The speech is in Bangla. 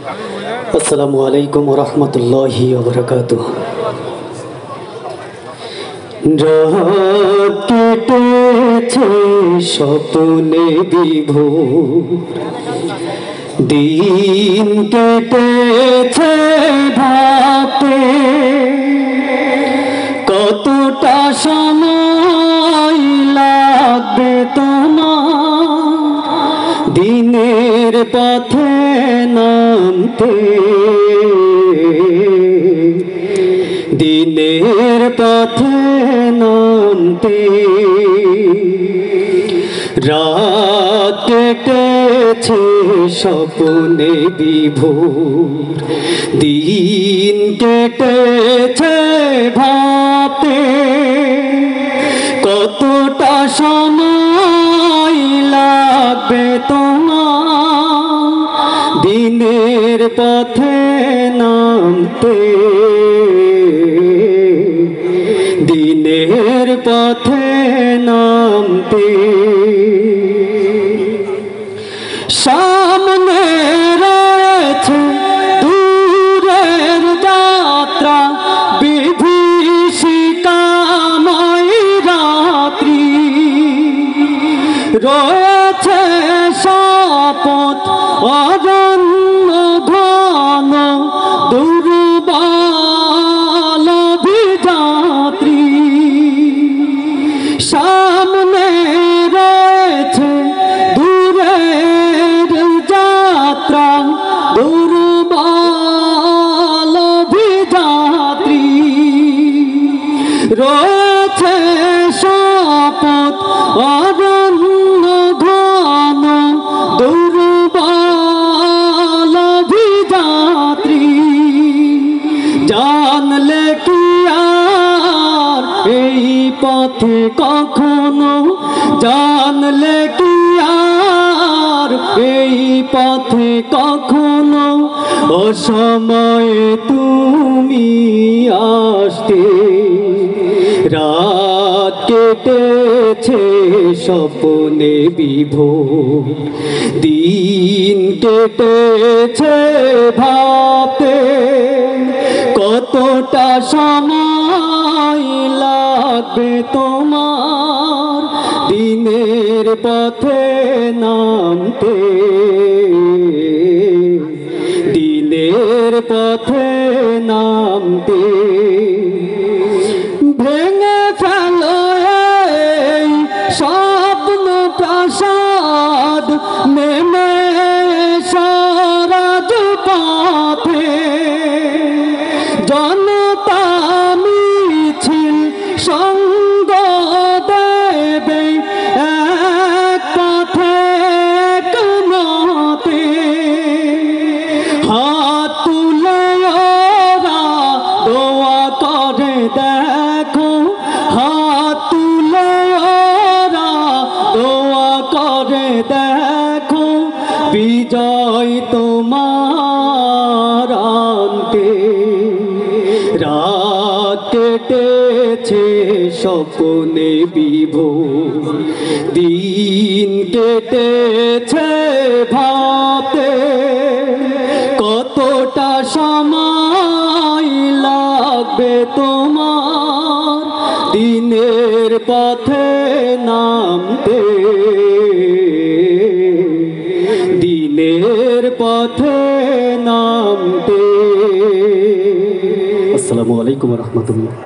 আসসালামু আলাইকুম ওয়া রাহমাতুল্লাহি ওয়া বারাকাতুহু। রাত কেটেছে স্বপ্নে বিভোর, দিন কেটেছে ভাতে, কতটা সময় লাগবে তোমার দিনের পথে নামতে, দিনের পথে নামতে। রাত কেটেছে স্বপ্নে বিভোর, দিন কেটেছে ভাতে, কতটা সময় লাগবে তোমার দিনের পথে নামতে, দিনের পথে নামতে। সামনে রয়েছে দূরের যাত্রা, বিভীষিকাময় রাত্রি, রয়েছে শপথ অরণ্য ঘন দুর্বল অভিযাত্রী। সামনে রয়েছে দূরের যাত্রা, দুর্বল অভিযাত্রী, রয়েছে শপথ অরণ্য ঘন দুর্বল অভিযাত্রী। জানলে কি আর এই পথে কখনো, জানলে কি আর এই পথে কখনো অসময়ে তুমি আসতে। রাত কেটেছে স্বপ্নে বিভোর, দিন কেটেছে ভাতে, কতটা সময় লাগবে তোমার দিনের পথে নামতে, দিনের পথে নামতে। ভেঙে ফেলো এই স্বপ্ন প্রাসাদ, নেমে সরাজ পথে, জনতা মিছিল সঙ্গ দেবে এক পথে এক মতে। হাত তুলে ওরা দোয়া করে দেখো, হাত তুলে ওরা দোয়া করে দেখো, বিজয় তোমার আনতে। রাত কেটেছে স্বপ্নে বিভোর, দিন কেটেছে ভাতে, কতটা সময় লাগবে তোমার দিনের পথে নামতে, দিনের পথে নামতে। আসসালামু আলাইকুম ওয়া রাহমাতুল্লাহ।